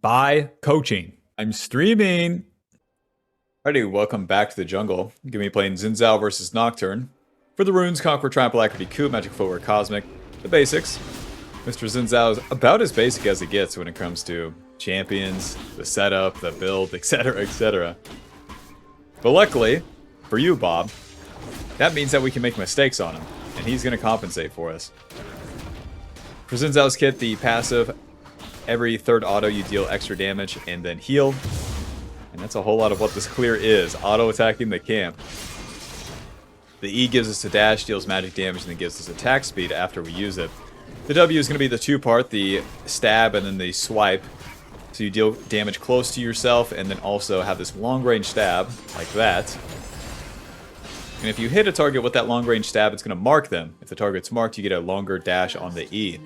by coaching. I'm streaming. Alrighty, welcome back to the jungle. You're gonna be playing Xin Zhao versus Nocturne. For the runes, Conquer, Triumph, Alacrity, Coup, Magic Footwear, Cosmic. The basics. Mr. Xin Zhao is about as basic as it gets when it comes to champions, the setup, the build, etc., etc. But luckily, for you, Bob, that means that we can make mistakes on him, and he's gonna compensate for us. For Xin Zhao's kit, the passive, every third auto you deal extra damage and then heal. And that's a whole lot of what this clear is. Auto-attacking the camp. The E gives us a dash, deals magic damage, and then gives us attack speed after we use it. The W is going to be the two-part, the stab and then the swipe. So you deal damage close to yourself and then also have this long-range stab, like that. And if you hit a target with that long-range stab, it's going to mark them. If the target's marked, you get a longer dash on the E.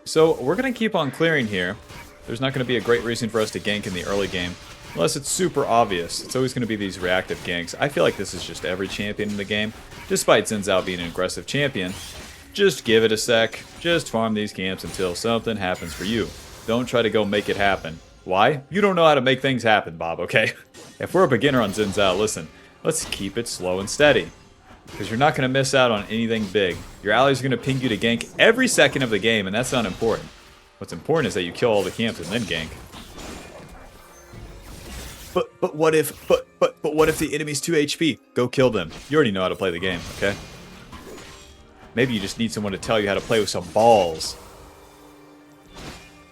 So we're going to keep on clearing here. There's not going to be a great reason for us to gank in the early game, unless it's super obvious. It's always going to be these reactive ganks. I feel like this is just every champion in the game, despite Xin Zhao being an aggressive champion. Just give it a sec. Just farm these camps until something happens for you. Don't try to go make it happen. Why? You don't know how to make things happen, Bob, okay? If we're a beginner on Xin Zhao, listen, let's keep it slow and steady. Because you're not going to miss out on anything big. Your allies are going to ping you to gank every second of the game, and that's not important. What's important is that you kill all the camps and then gank. But what if what if the enemy's 2 HP? Go kill them. You already know how to play the game, okay? Maybe you just need someone to tell you how to play with some balls.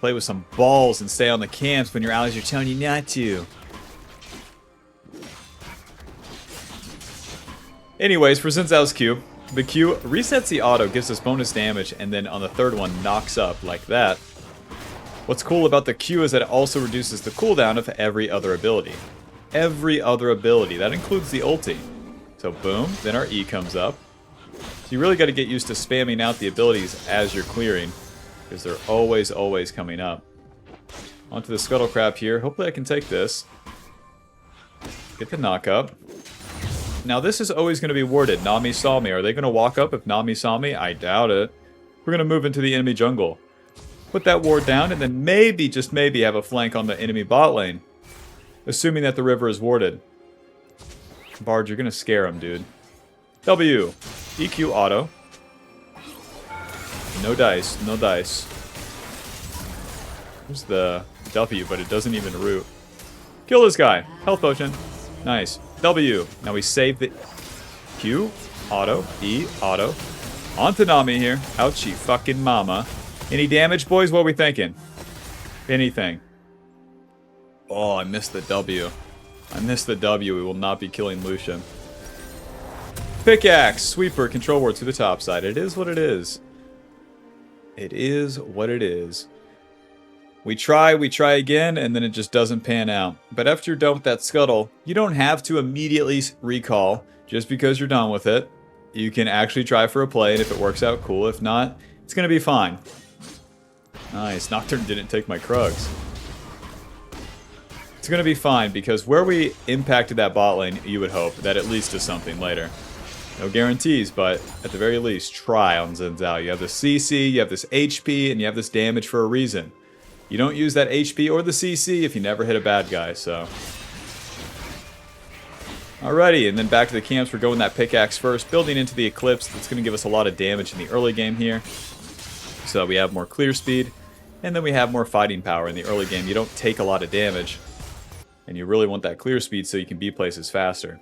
Play with some balls and stay on the camps when your allies are telling you not to. Anyways, for Xin Zhao's Q, the Q resets the auto, gives us bonus damage, and then on the third one knocks up like that. What's cool about the Q is that it also reduces the cooldown of every other ability. Every other ability. That includes the ulti. So boom, then our E comes up. So you really got to get used to spamming out the abilities as you're clearing, because they're always coming up. Onto the Scuttle Crab here. Hopefully I can take this. Get the knock up. Now this is always going to be warded. Nami saw me. Are they going to walk up if Nami saw me? I doubt it. We're going to move into the enemy jungle. Put that ward down and then maybe, just maybe, have a flank on the enemy bot lane. Assuming that the river is warded. Bard, you're going to scare him, dude. W. EQ auto. No dice. No dice. Here's the W, but it doesn't even root. Kill this guy. Health potion. Nice. W. Now we save the Q, auto, E, auto. On to Nami here. Ouchie fucking mama. Any damage, boys? What are we thinking? Anything. Oh, I missed the W. I missed the W. We will not be killing Lucian. Pickaxe, sweeper, control ward to the top side. It is what it is. It is what it is. We try again, and then it just doesn't pan out. But after you're done with that scuttle, you don't have to immediately recall just because you're done with it. You can actually try for a play, and if it works out, cool. If not, it's going to be fine. Nice. Nocturne didn't take my Krugs. It's going to be fine, because where we impacted that bot lane, you would hope that at least does something later. No guarantees, but at the very least, try on Xin Zhao. You have this CC, you have this HP, and you have this damage for a reason. You don't use that HP or the CC if you never hit a bad guy, so. Alrighty, and then back to the camps. We're going that pickaxe first, building into the Eclipse. That's going to give us a lot of damage in the early game here. So we have more clear speed, and then we have more fighting power in the early game. You don't take a lot of damage, and you really want that clear speed so you can be places faster.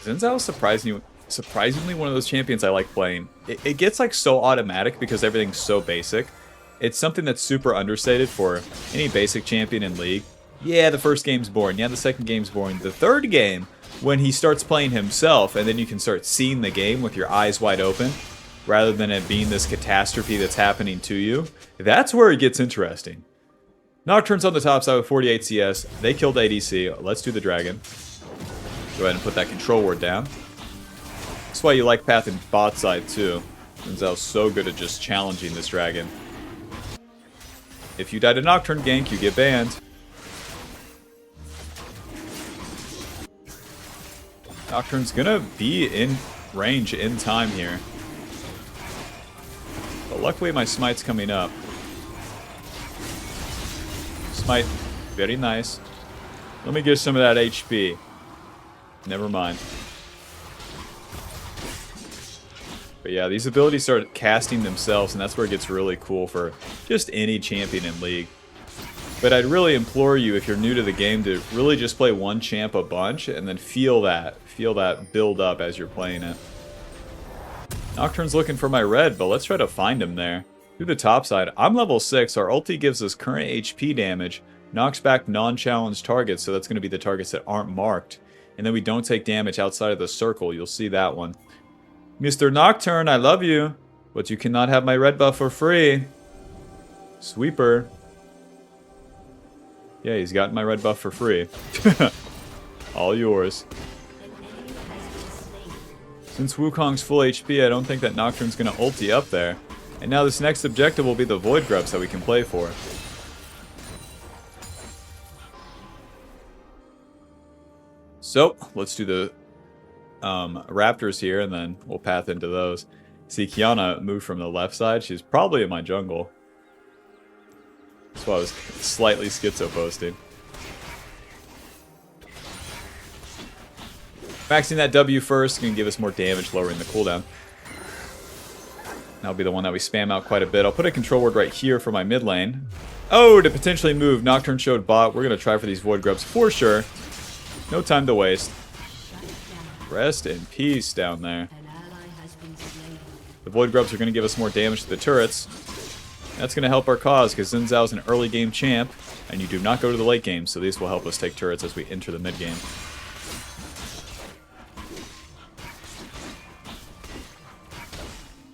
Xin Zhao is surprisingly one of those champions I like playing. It gets like so automatic because everything's so basic. It's something that's super understated for any basic champion in League. Yeah, the first game's boring. Yeah, the second game's boring. The third game, when he starts playing himself, and then you can start seeing the game with your eyes wide open, rather than it being this catastrophe that's happening to you, that's where it gets interesting. Nocturne's on the top side with 48 CS. They killed ADC. Let's do the dragon. Go ahead and put that control ward down. That's why you like pathing bot side too. Xin Zhao's so good at just challenging this dragon. If you die to Nocturne gank, you get banned. Nocturne's gonna be in range in time here. But luckily my smite's coming up. Smite, very nice. Let me get some of that HP. Never mind. But yeah, these abilities start casting themselves, and that's where it gets really cool for just any champion in League. But I'd really implore you, if you're new to the game, to really just play one champ a bunch, and then feel that build up as you're playing it. Nocturne's looking for my red, but let's try to find him there. Through the top side, I'm level 6, our ulti gives us current HP damage, knocks back non-challenged targets, so that's going to be the targets that aren't marked. And then we don't take damage outside of the circle, you'll see that one. Mr. Nocturne, I love you, but you cannot have my red buff for free. Sweeper. Yeah, he's gotten my red buff for free. All yours. Since Wukong's full HP, I don't think that Nocturne's going to ulti up there. And now this next objective will be the Void Grubs that we can play for. So, let's do the Raptors here, and then we'll path into those. See, Qiyana moved from the left side. She's probably in my jungle. That's why I was slightly schizo posting. Maxing that W first can give us more damage, lowering the cooldown. That'll be the one that we spam out quite a bit. I'll put a control ward right here for my mid lane. Oh, to potentially move. Nocturne showed bot. We're going to try for these Void Grubs for sure. No time to waste. Rest in peace down there. The Void Grubs are going to give us more damage to the turrets. That's going to help our cause, because Xin Zhao is an early game champ, and you do not go to the late game, so these will help us take turrets as we enter the mid game.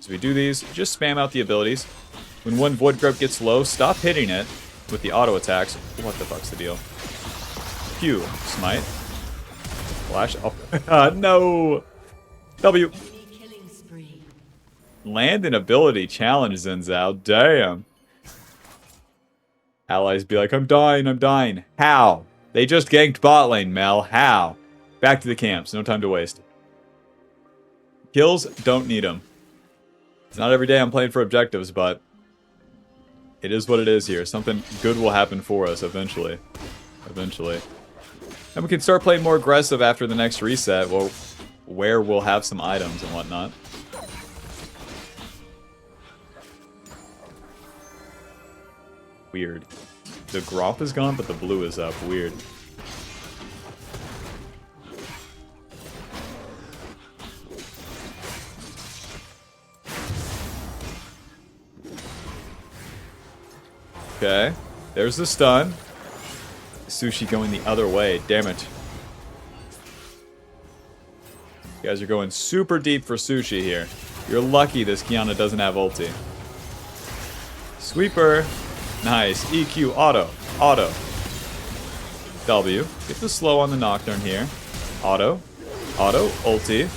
So we do these, just spam out the abilities. When one Void Grub gets low, stop hitting it with the auto attacks. What the fuck's the deal? Q, smite. Flash. Oh, no! W. Land an ability challenge, Xin Zhao. Damn. Allies be like, I'm dying, I'm dying. How? They just ganked bot lane, Mel. How? Back to the camps. No time to waste. Kills, don't need them. It's not every day I'm playing for objectives, but it is what it is here. Something good will happen for us eventually. Eventually. And we can start playing more aggressive after the next reset, well, where we'll have some items and whatnot. Weird. The Gromp is gone, but the blue is up. Weird. Okay. There's the stun. Sushi going the other way. Damn it. You guys are going super deep for Sushi here. You're lucky this Qiyana doesn't have ulti. Sweeper. Nice. EQ. Auto. Auto. W. Get the slow on the Nocturne here. Auto. Auto. Ulti.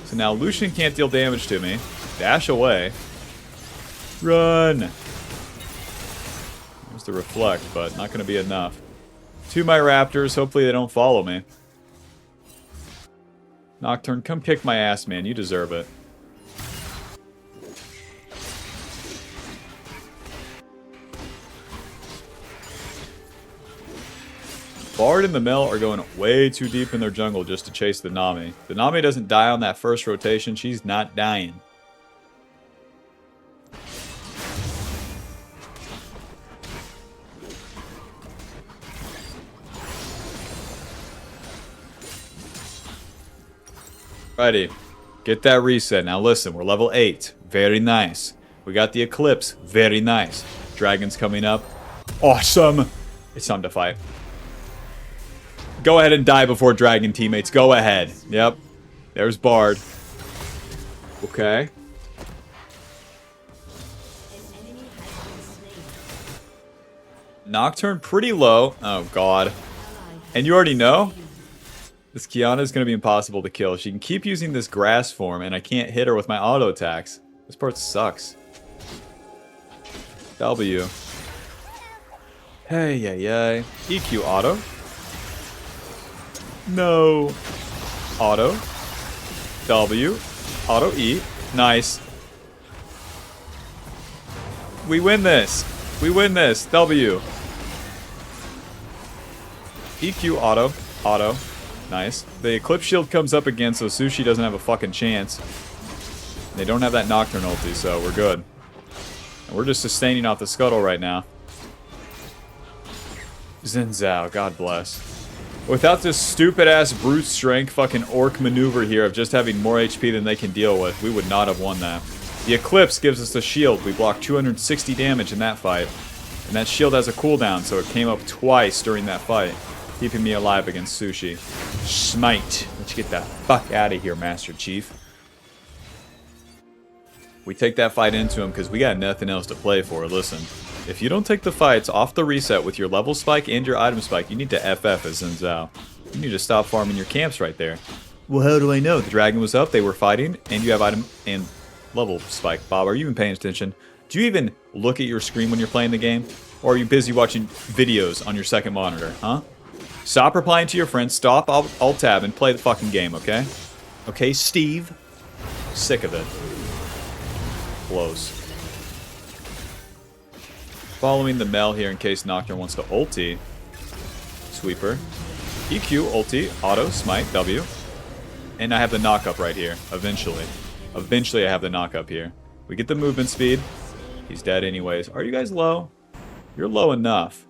So now Lucian can't deal damage to me. Dash away. Run. There's the reflect, but not going to be enough. To my Raptors. Hopefully they don't follow me. Nocturne, come kick my ass, man. You deserve it. Bard and the Mill are going way too deep in their jungle just to chase the Nami. The Nami doesn't die on that first rotation. She's not dying. Righty. Get that reset. Now listen, we're level 8. Very nice. We got the Eclipse. Very nice. Dragon's coming up. Awesome. It's time to fight. Go ahead and die before Dragon, teammates. Go ahead. Yep. There's Bard. Okay. Nocturne pretty low. Oh, God. And you already know? This Qiyana is going to be impossible to kill. She can keep using this grass form, and I can't hit her with my auto attacks. This part sucks. W. Hey, yay, EQ auto. No. Auto. W. Auto E. Nice. We win this. We win this. W. EQ auto. Auto. Nice. The Eclipse Shield comes up again, so Sushi doesn't have a fucking chance. They don't have that Nocturne ulti, so we're good. And we're just sustaining off the Scuttle right now. Xin Zhao, God bless. Without this stupid-ass brute strength fucking orc maneuver here of just having more HP than they can deal with, we would not have won that. The Eclipse gives us the shield. We blocked 260 damage in that fight. And that shield has a cooldown, so it came up twice during that fight, keeping me alive against Sushi. Smite. Let's get the fuck out of here, Master Chief. We take that fight into him because we got nothing else to play for. Listen, if you don't take the fights off the reset with your level spike and your item spike, you need to FF as Xin Zhao. You need to stop farming your camps right there. Well, how do I know? The dragon was up, they were fighting, and you have item and level spike. Bob, are you even paying attention? Do you even look at your screen when you're playing the game? Or are you busy watching videos on your second monitor, huh? Stop replying to your friends, stop alt-tab, and play the fucking game, okay? Okay, Steve? Sick of it. Close. Following the Mel here in case Nocturne wants to ulti. Sweeper. EQ, ulti, auto, smite, W. And I have the knock-up right here, eventually. Eventually I have the knock-up here. We get the movement speed. He's dead anyways. Are you guys low? You're low enough.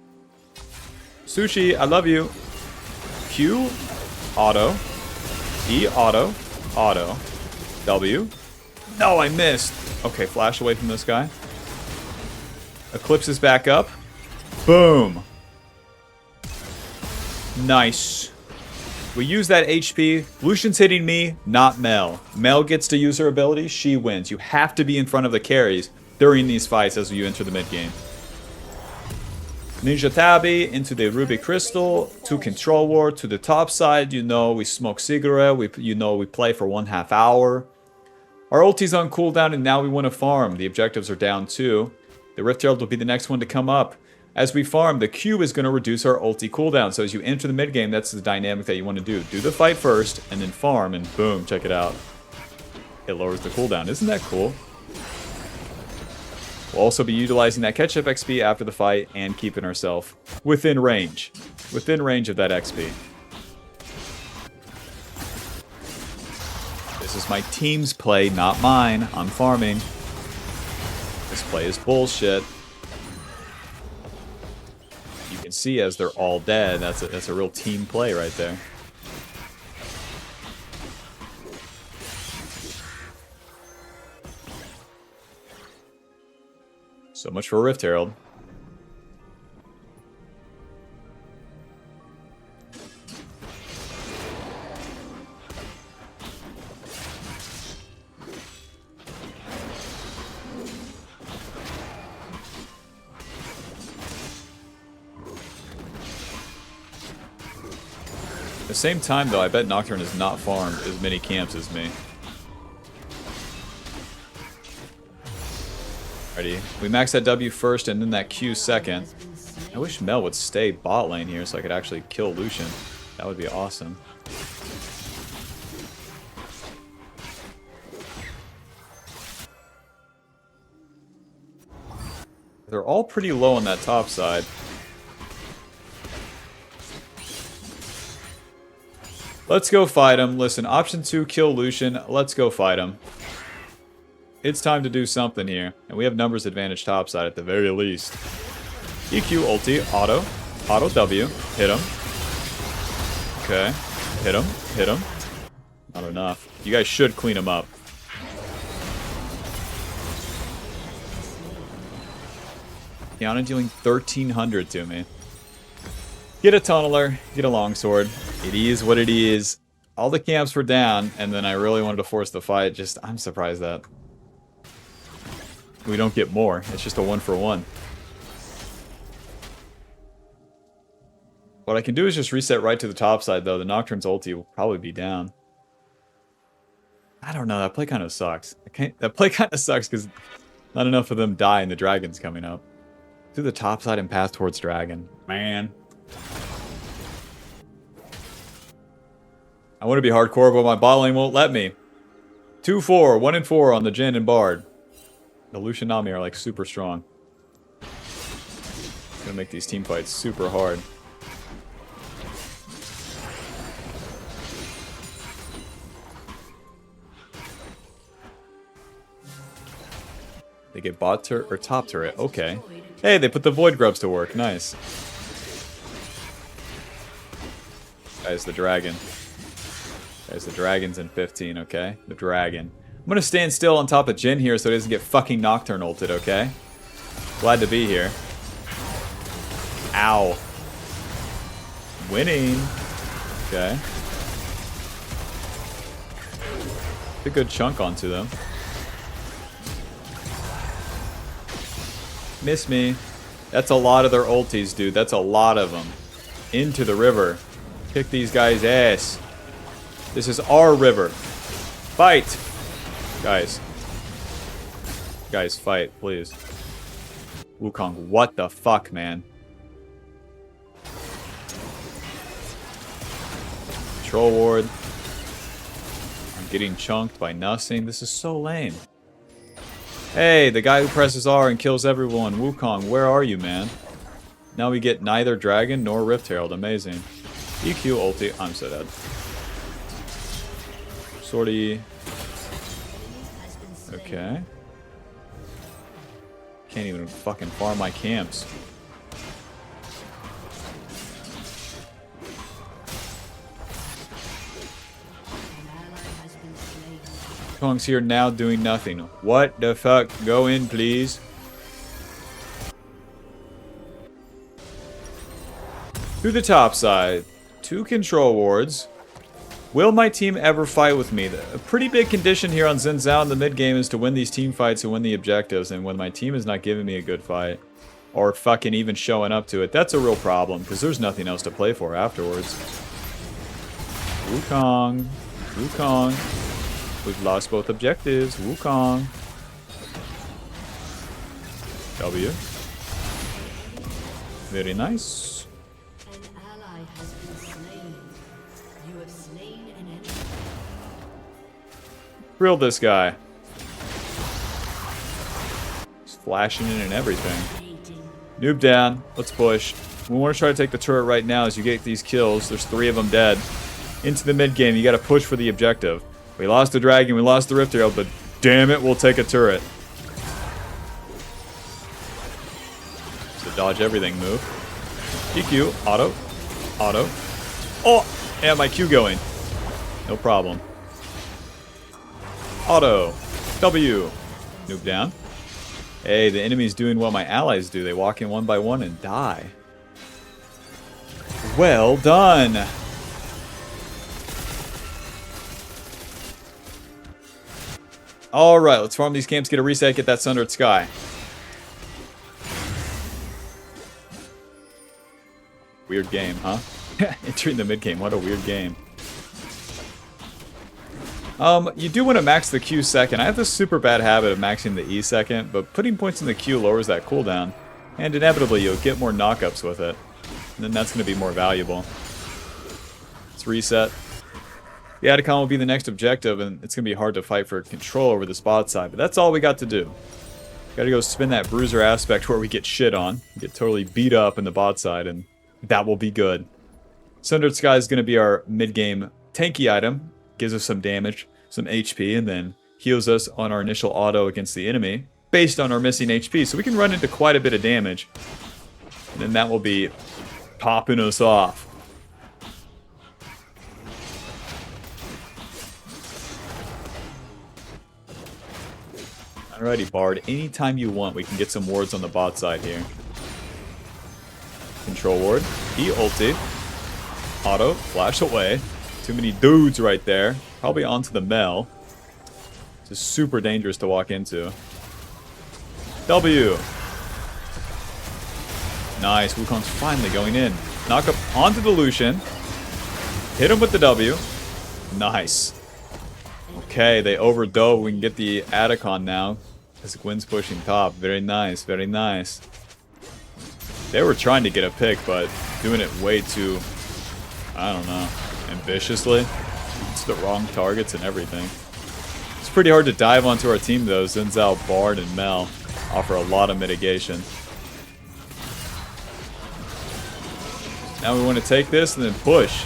Sushi, I love you. Q, auto. E, auto. Auto. W. No, I missed. Okay, flash away from this guy. Eclipse is back up. Boom. Nice. We use that HP. Lucian's hitting me, not Mel. Mel gets to use her ability, she wins. You have to be in front of the carries during these fights as you enter the mid game. Ninja Tabi into the Ruby Crystal, to Control Ward, to the top side. You know we smoke cigarette, we play for 1/2 hour. Our ulti's on cooldown and now we want to farm. The objectives are down too. The Rift Herald will be the next one to come up. As we farm, the Q is going to reduce our ulti cooldown. So as you enter the mid game, that's the dynamic that you want to do. Do the fight first and then farm and boom, check it out. It lowers the cooldown. Isn't that cool? We'll also be utilizing that catch-up XP after the fight and keeping ourselves within range. Within range of that XP. This is my team's play, not mine. I'm farming. This play is bullshit. You can see as they're all dead, that's a real team play right there. So much for Rift Herald. At the same time, though, I bet Nocturne has not farmed as many camps as me. Ready? We max that W first and then that Q second. I wish Mel would stay bot lane here so I could actually kill Lucian. That would be awesome. They're all pretty low on that top side. Let's go fight him. Listen, option 2, kill Lucian. Let's go fight him. It's time to do something here. And we have numbers advantage topside at the very least. EQ, ulti, auto. Auto W. Hit him. Okay. Hit him. Hit him. Not enough. You guys should clean him up. Kiana dealing 1,300 to me. Get a tunneler. Get a longsword. It is what it is. All the camps were down, and then I really wanted to force the fight. Just, I'm surprised that we don't get more. It's just a 1-for-1. What I can do is just reset right to the top side, though. The Nocturne's ulti will probably be down. I don't know. That play kind of sucks. That play kind of sucks because not enough of them die and the dragon's coming up. To the top side and pass towards dragon. Man. I want to be hardcore, but my bot lane won't let me. 2-4, 1-4 on the Jin and Bard. The Lucian Nami are like super strong. Gonna make these team fights super hard. They get bot turret or top turret. Okay. Hey, they put the Void Grubs to work. Nice. Guys, the dragon. Guys, the dragon's in 15, okay? The dragon. I'm gonna stand still on top of Jin here so he doesn't get fucking Nocturne ulted, okay? Glad to be here. Ow. Winning. Okay. A good chunk onto them. Miss me. That's a lot of their ultis, dude. That's a lot of them. Into the river. Kick these guys' ass. This is our river. Fight! Guys. Guys, fight, please. Wukong, what the fuck, man? Control ward. I'm getting chunked by nothing. This is so lame. Hey, the guy who presses R and kills everyone. Wukong, where are you, man? Now we get neither Dragon nor Rift Herald. Amazing. EQ ulti. I'm so dead. Sortie. Okay. Can't even fucking farm my camps. Wukong's here now doing nothing. What the fuck? Go in, please. To the top side. 2 control wards. Will my team ever fight with me? A pretty big condition here on Xin Zhao in the mid game is to win these team fights and win the objectives. And when my team is not giving me a good fight, or fucking even showing up to it, that's a real problem because there's nothing else to play for afterwards. Wukong. Wukong. We've lost both objectives. Wukong. W. Very nice. Drill this guy. He's flashing in and everything. Noob down. Let's push. We want to try to take the turret right now as you get these kills. There's 3 of them dead. Into the mid game. You got to push for the objective. We lost the dragon. We lost the Rift Herald, but damn it, we'll take a turret. It's a dodge everything move. EQ. Auto. Auto. Oh! And my Q going. No problem. Auto. W. Noob down. Hey, the enemy's doing what my allies do. They walk in one by one and die. Well done. Alright, let's farm these camps, get a reset, get that Sundered Sky. Weird game, huh? Entering the mid game, what a weird game. You do want to max the Q second. I have this super bad habit of maxing the E second, but putting points in the Q lowers that cooldown. And inevitably, you'll get more knockups with it. And then that's going to be more valuable. Let's reset. The Adicon will be the next objective, and it's going to be hard to fight for control over the spot side, but that's all we got to do. Got to go spin that bruiser aspect where we get shit on, get totally beat up in the bot side, and that will be good. Sundered Sky is going to be our mid-game tanky item. Gives us some damage, some HP, and then heals us on our initial auto against the enemy based on our missing HP. So we can run into quite a bit of damage. And then that will be popping us off. Alrighty, Bard. Anytime you want, we can get some wards on the bot side here. Control ward. E ulti. Auto. Flash away. Too many dudes right there. Probably onto the Mel. This is super dangerous to walk into. W. Nice. Wukong's finally going in. Knock up onto the Lucian. Hit him with the W. Nice. Okay, they overdove. We can get the Adicon now. As Gwyn's pushing top. Very nice. Very nice. They were trying to get a pick, but doing it way too... I don't know. Ambitiously. It's the wrong targets and everything. Let's pretty hard to dive onto our team, though. Xin Zhao, Bard, and Mel offer a lot of mitigation. Now we want to take this and then push.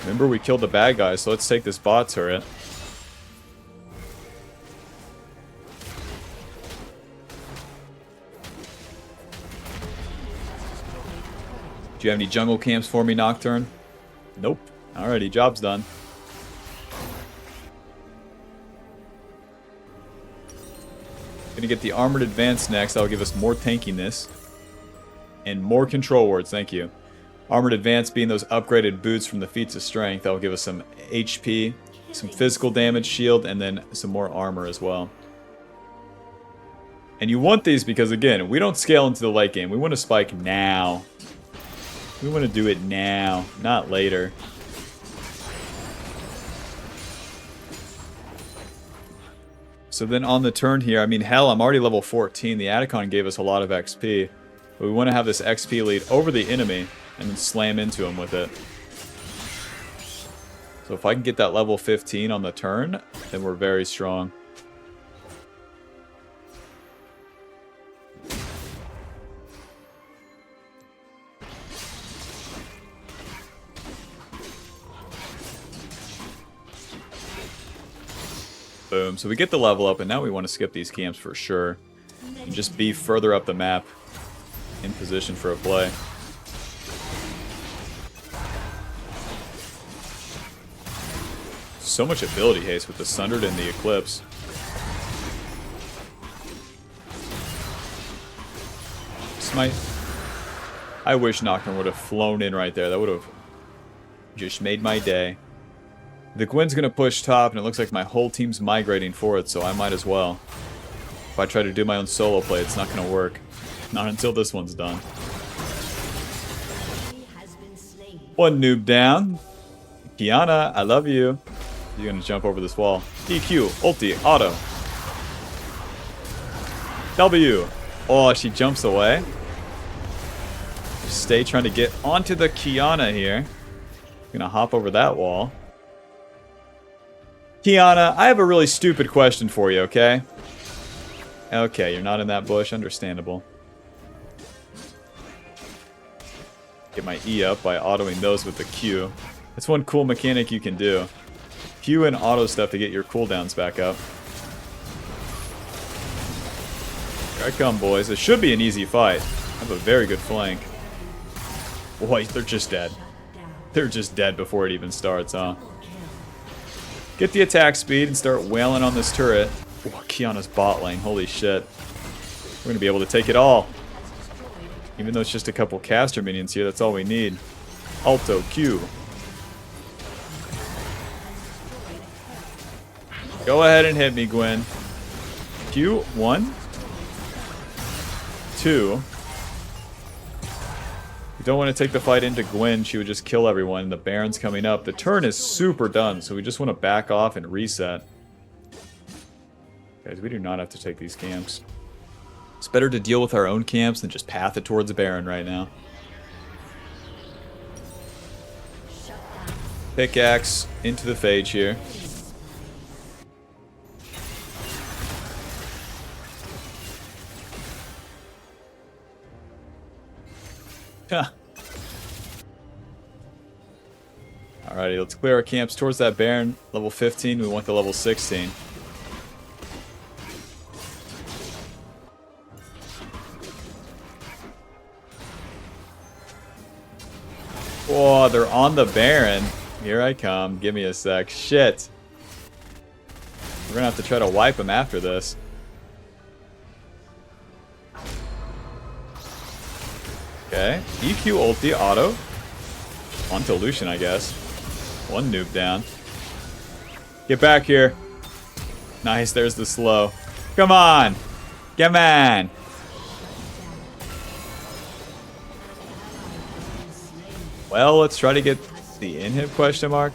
Remember, we killed the bad guy, so let's take this bot turret. Do you have any jungle camps for me, Nocturne? Nope. Alrighty, job's done. Gonna get the Armored Advance next. That'll give us more tankiness. And more control words, thank you. Armored Advance being those upgraded boots from the Feats of Strength. That'll give us some HP, some physical damage, shield, and then some more armor as well. And you want these because, again, we don't scale into the late game. We want to spike now. We want to do it now, not later. So then on the turn here, I mean, hell, I'm already level 14. The Atacon gave us a lot of XP. But we want to have this XP lead over the enemy and then slam into him with it. So if I can get that level 15 on the turn, then we're very strong. Boom. So we get the level up, and now we want to skip these camps for sure. And just be further up the map in position for a play. So much ability haste with the Sundered and the Eclipse. I wish Nocturne would have flown in right there. That would have just made my day. The Gwen's going to push top, and it looks like my whole team's migrating for it, so I might as well. If I try to do my own solo play, it's not going to work. Not until this one's done. One noob down. Kiana, I love you. You're going to jump over this wall. EQ, ulti, auto. W. Oh, she jumps away. Stay trying to get onto the Kiana here. Gonna hop over that wall. Kiana, I have a really stupid question for you, okay? Okay, you're not in that bush. Understandable. Get my E up by autoing those with the Q. That's one cool mechanic you can do. Q and auto stuff to get your cooldowns back up. Here I come, boys. It should be an easy fight. I have a very good flank. Boy, they're just dead. They're just dead before it even starts, huh? Get the attack speed and start wailing on this turret. Oh, Kiana's bot lane. Holy shit. We're going to be able to take it all. Even though it's just a couple caster minions here, that's all we need. Alto, Q. Go ahead and hit me, Gwen. Q, 1. 2. We don't want to take the fight into Gwen. She would just kill everyone. The Baron's coming up. The turn is super done, so we just want to back off and reset. Guys, we do not have to take these camps. It's better to deal with our own camps than just path it towards a Baron right now. Pickaxe into the Phage here. Alrighty, let's clear our camps towards that Baron. Level 15, we want the level 16. Oh, they're on the Baron. Here I come. Give me a sec. Shit. We're gonna have to try to wipe him after this. Okay. EQ ulti auto. Onto Lucian, I guess. One noob down. Get back here. Nice, there's the slow. Come on! Come on! Well, let's try to get the inhib question mark.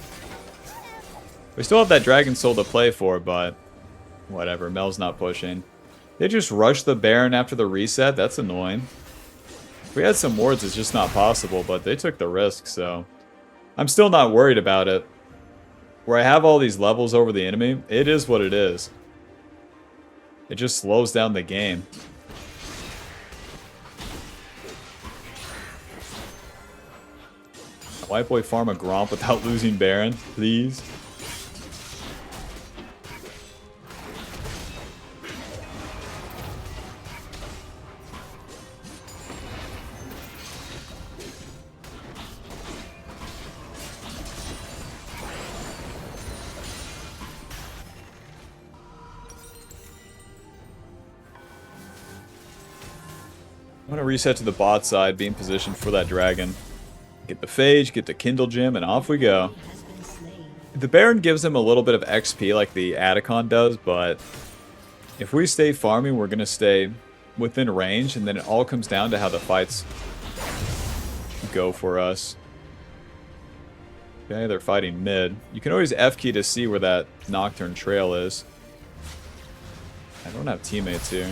We still have that Dragon Soul to play for, but whatever, Mel's not pushing. They just rushed the Baron after the reset, that's annoying. If we had some wards, it's just not possible, but they took the risk, so I'm still not worried about it. where I have all these levels over the enemy, it is what it is. It just slows down the game. White boy farm a Gromp without losing Baron, please. I'm going to reset to the bot side, be in position for that dragon. Get the Phage, get the Kindle Gem, and off we go. The Baron gives him a little bit of XP like the Atacon does, but if we stay farming, we're going to stay within range, and then it all comes down to how the fights go for us. Okay, they're fighting mid. You can always F key to see where that Nocturne trail is. I don't have teammates here.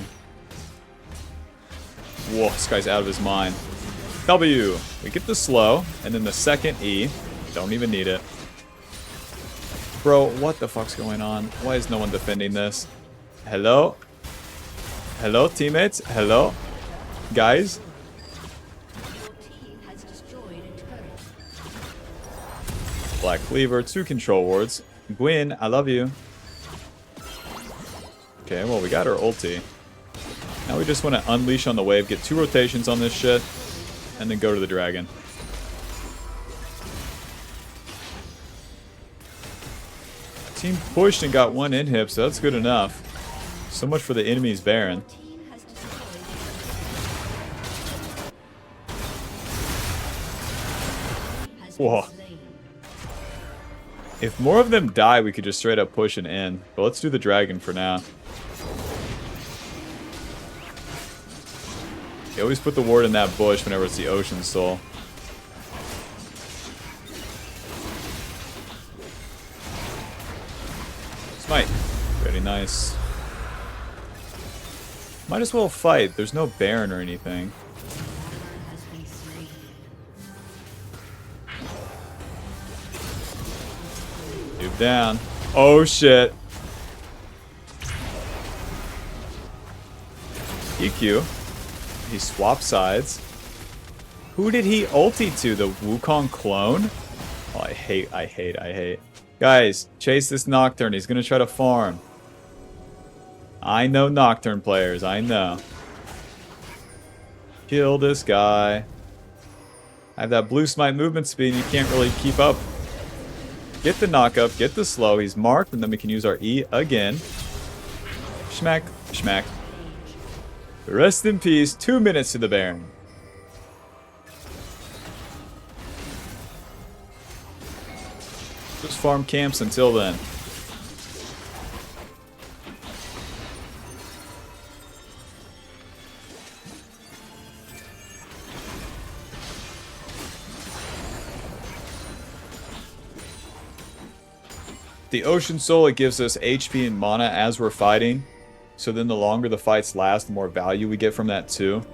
Whoa, this guy's out of his mind. W. We get the slow, and then the second E. Don't even need it. Bro, what the fuck's going on? Why is no one defending this? Hello? Hello, teammates? Hello? Guys? Black Cleaver, 2 control wards. Gwyn, I love you. Okay, well, we got our ulti. Now we just want to unleash on the wave, get 2 rotations on this shit, and then go to the dragon. Team pushed and got 1 inhib, so that's good enough. So much for the enemy's Baron. Whoa. If more of them die, we could just straight up push and end. But let's do the dragon for now. You always put the ward in that bush whenever it's the Ocean Soul. Smite. Very nice. Might as well fight. There's no Baron or anything. Noob down. Oh shit. EQ. He swapped sides. Who did he ulti to? The Wukong clone? Oh, I hate. Guys, chase this Nocturne. He's gonna try to farm. I know Nocturne players. I know. Kill this guy. I have that blue smite movement speed and you can't really keep up. Get the knock up, get the slow. He's marked, and then we can use our E again. Schmack, schmack. Rest in peace. 2 minutes to the Baron. Just farm camps until then. The Ocean Soul, it gives us HP and mana as we're fighting. So then the longer the fights last, the more value we get from that too.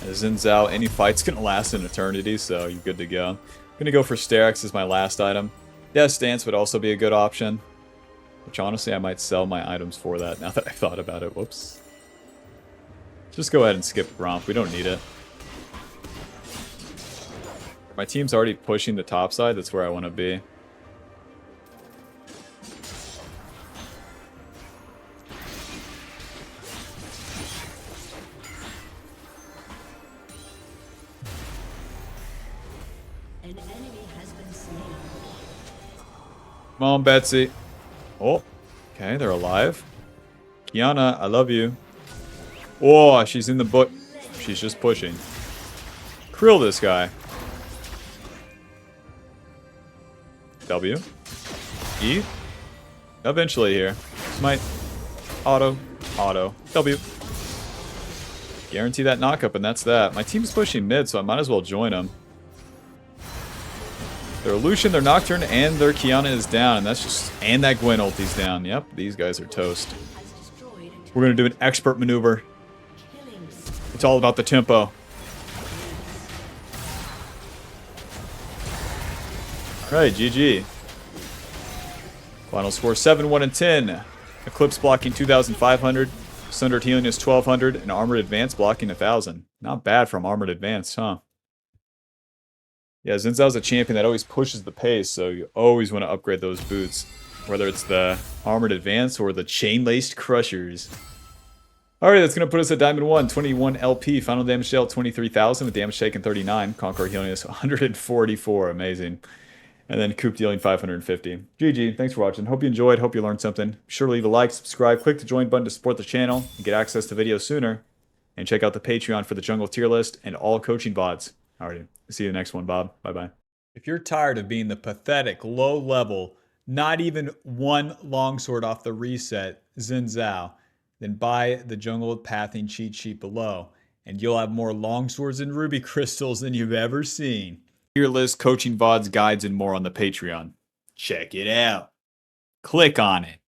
As Xin Zhao, any fight's gonna last an eternity, so you're good to go. I'm gonna go for Sterak's as my last item. Death Stance would also be a good option. Which honestly, I might sell my items for that now that I've thought about it. Whoops. Just go ahead and skip Gromp. We don't need it. My team's already pushing the top side. That's where I want to be. Come on, Betsy. Oh, okay, they're alive. Kiana, I love you. Oh, she's in the book. She's just pushing. Krill this guy. W. E. Eventually here. Smite. Auto. Auto. W. Guarantee that knockup, and that's that. My team's pushing mid, so I might as well join them. Their Lucian, their Nocturne, and their Kiana is down, and that's just... And that Gwen ulti's down. Yep, these guys are toast. We're gonna do an expert maneuver. It's all about the tempo. Alright, GG. Final score 7, 1, and 10. Eclipse blocking 2,500. Sundered healing is 1,200. And Armored Advance blocking 1,000. Not bad from Armored Advance, huh? Yeah, Xin Zhao's a champion that always pushes the pace, so you always want to upgrade those boots. Whether it's the Armored Advance or the Chain-Laced Crushers. Alright, that's going to put us at Diamond 1, 21 LP. Final damage dealt 23,000 with damage taken 39. Conqueror healing is 144. Amazing. And then Coop dealing 550. GG. Thanks for watching. Hope you enjoyed. Hope you learned something. Be sure to leave a like, subscribe, click the join button to support the channel and get access to videos sooner. And check out the Patreon for the Jungle tier list and all coaching VODs. Alrighty. See you in the next one, Bob. Bye-bye. If you're tired of being the pathetic, low-level, not even one longsword off the reset, Xin Zhao, then buy the Jungle Pathing cheat sheet below, and you'll have more longswords and ruby crystals than you've ever seen. Tier list, coaching VODs, guides, and more on the Patreon. Check it out. Click on it.